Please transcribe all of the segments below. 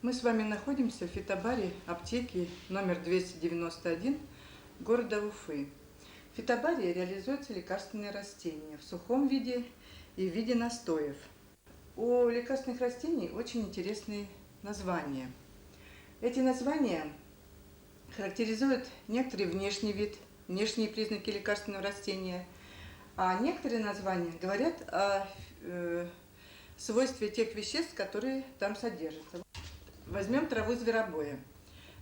Мы с вами находимся в фитобаре аптеки номер 291 города Уфы. В фитобаре реализуются лекарственные растения в сухом виде и в виде настоев. У лекарственных растений очень интересные названия. Эти названия характеризуют некоторый внешний вид, внешние признаки лекарственного растения, а некоторые названия говорят о свойстве тех веществ, которые там содержатся. Возьмем траву зверобоя.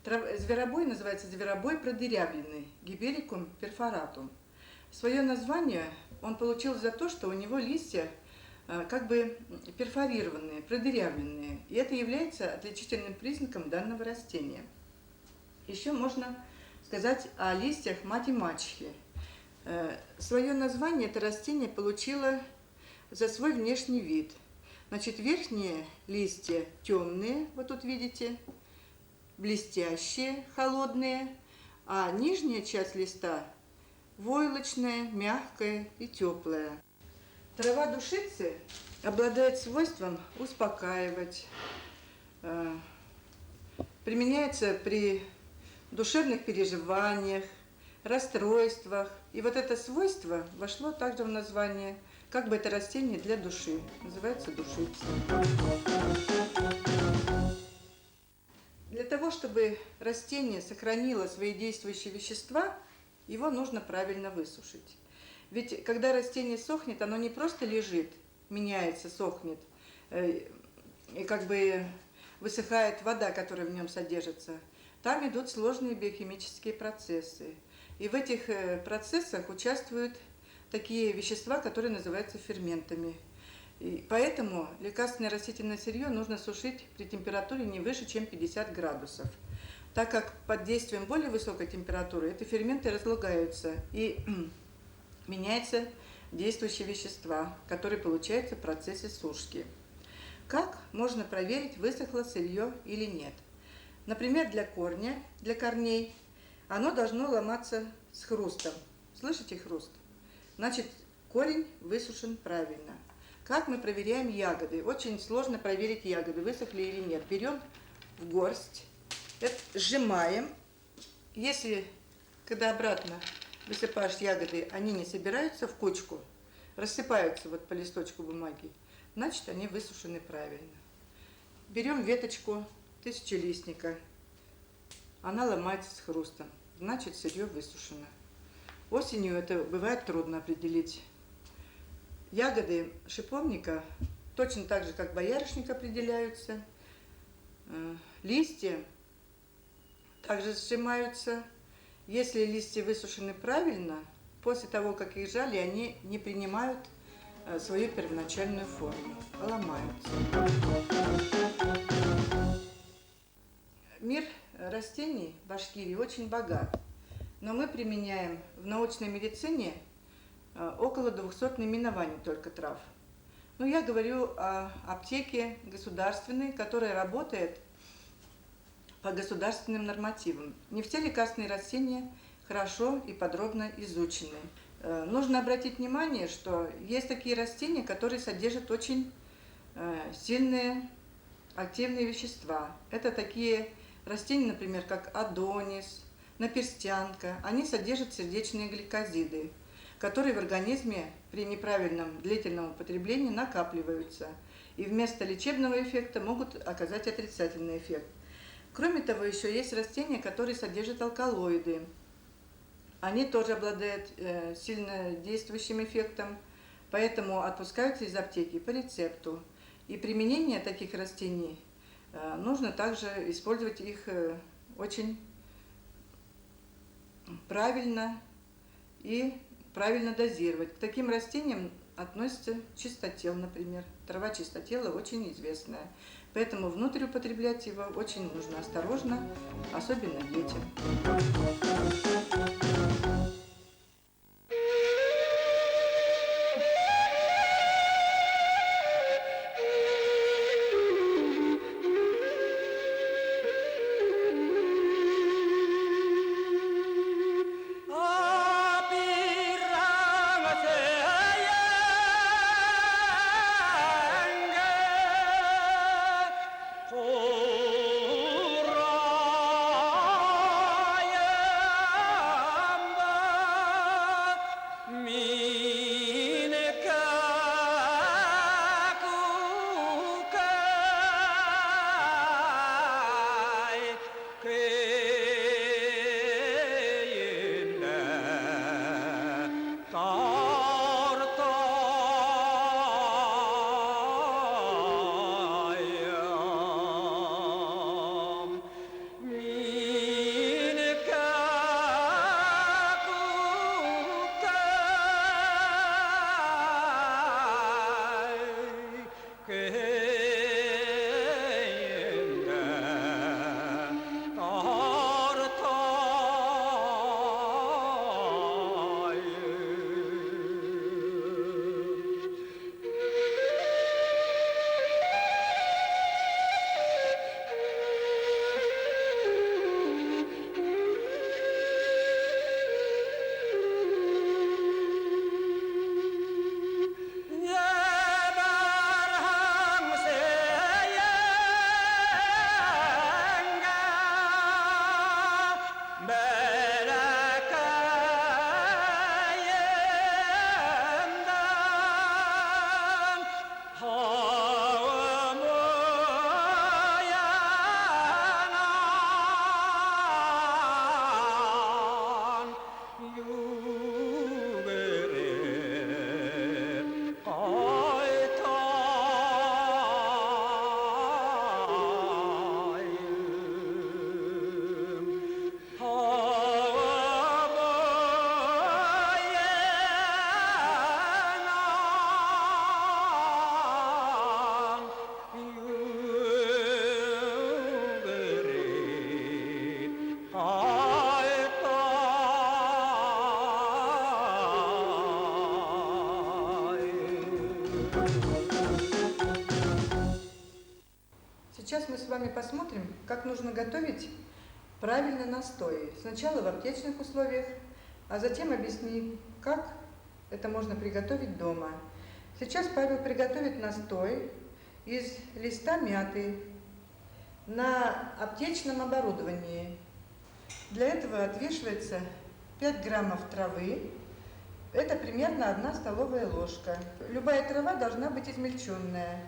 Зверобой называется зверобой продырявленный, Гиперикум перфоратум. Свое название он получил за то, что у него листья как бы перфорированные, продырявленные, и это является отличительным признаком данного растения. Еще можно сказать о листьях мать-и-мачехи. Свое название это растение получило за свой внешний вид. Значит, верхние листья темные, вот тут видите, блестящие, холодные, а нижняя часть листа войлочная, мягкая и теплая. Трава душицы обладает свойством успокаивать, применяется при душевных переживаниях, расстройствах. И вот это свойство вошло также в название, как бы это растение для души. Называется душица. Для того, чтобы растение сохранило свои действующие вещества, его нужно правильно высушить. Ведь когда растение сохнет, оно не просто лежит, меняется, сохнет, и как бы высыхает вода, которая в нем содержится. Там идут сложные биохимические процессы. И в этих процессах участвуют такие вещества, которые называются ферментами. И поэтому лекарственное растительное сырье нужно сушить при температуре не выше, чем 50 градусов. Так как под действием более высокой температуры эти ферменты разлагаются и меняются действующие вещества, которые получаются в процессе сушки. Как можно проверить, высохло сырье или нет? Например, для корней, оно должно ломаться с хрустом. Слышите хруст? Значит, корень высушен правильно. Как мы проверяем ягоды? Очень сложно проверить ягоды, высохли или нет. Берем в горсть, сжимаем. Если, когда обратно высыпаешь ягоды, они не собираются в кучку, рассыпаются вот по листочку бумаги, значит, они высушены правильно. Берем веточку тысячелистника, она ломается с хрустом, значит, сырье высушено. Осенью это бывает трудно определить. Ягоды шиповника точно так же, как боярышник, определяются. Листья также сжимаются. Если листья высушены правильно, после того, как их жали, они не принимают свою первоначальную форму, а ломаются. Мир растений в Башкирии очень богат, но мы применяем в научной медицине около 200 наименований только трав. Но я говорю о аптеке государственной, которая работает по государственным нормативам. Не все лекарственные растения хорошо и подробно изучены. Нужно обратить внимание, что есть такие растения, которые содержат очень сильные активные вещества. Это такие растения, например, как адонис, наперстянка. Они содержат сердечные гликозиды, которые в организме при неправильном длительном употреблении накапливаются и вместо лечебного эффекта могут оказать отрицательный эффект. Кроме того, еще есть растения, которые содержат алкалоиды. Они тоже обладают сильно действующим эффектом, поэтому отпускаются из аптеки по рецепту. И применение таких растений нужно также использовать их очень правильно и правильно дозировать. К таким растениям относится чистотел, например. Трава чистотела очень известная. Поэтому внутрь употреблять его очень нужно осторожно, особенно детям. Oh Сейчас мы с вами посмотрим, как нужно готовить правильно настои. Сначала в аптечных условиях, а затем объясню, как это можно приготовить дома. Сейчас Павел приготовит настой из листа мяты на аптечном оборудовании. Для этого отвешивается 5 граммов травы. Это примерно 1 столовая ложка. Любая трава должна быть измельченная.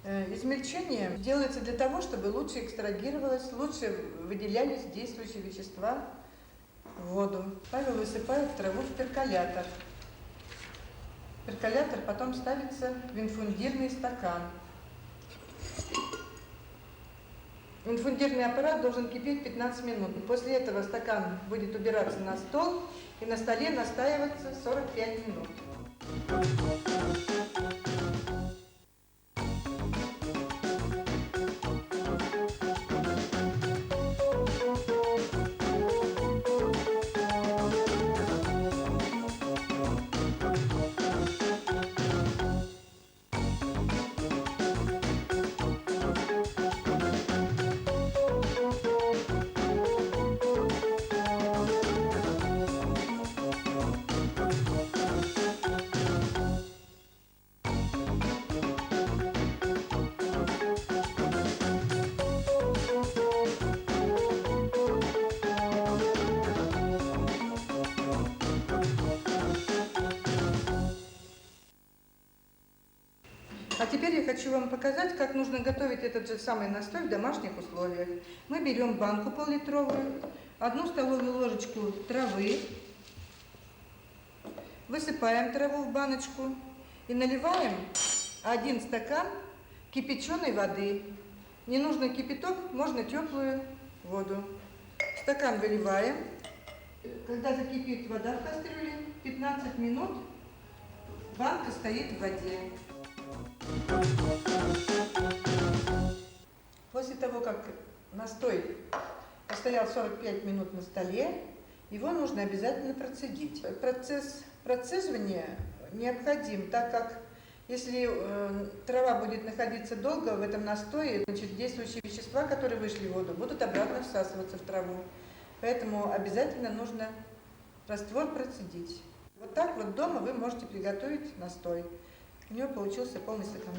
Измельчение делается для того, чтобы лучше экстрагировалось, лучше выделялись действующие вещества в воду. Павел высыпает траву в перколятор. Перколятор потом ставится в инфундирный стакан. Инфундирный аппарат должен кипеть 15 минут. После этого стакан будет убираться на стол и на столе настаиваться 45 минут. А теперь я хочу вам показать, как нужно готовить этот же самый настой в домашних условиях. Мы берем банку пол-литровую, 1 столовую ложечку травы, высыпаем траву в баночку и наливаем 1 стакан кипяченой воды. Не нужно кипяток, можно теплую воду. В стакан выливаем. Когда закипит вода в кастрюле, 15 минут банка стоит в воде. После того, как настой постоял 45 минут на столе, его нужно обязательно процедить. Процесс процеживания необходим, так как если трава будет находиться долго в этом настое, значит, действующие вещества, которые вышли в воду, будут обратно всасываться в траву. Поэтому обязательно нужно раствор процедить. Вот так вот дома вы можете приготовить настой. У него получился полный стакан.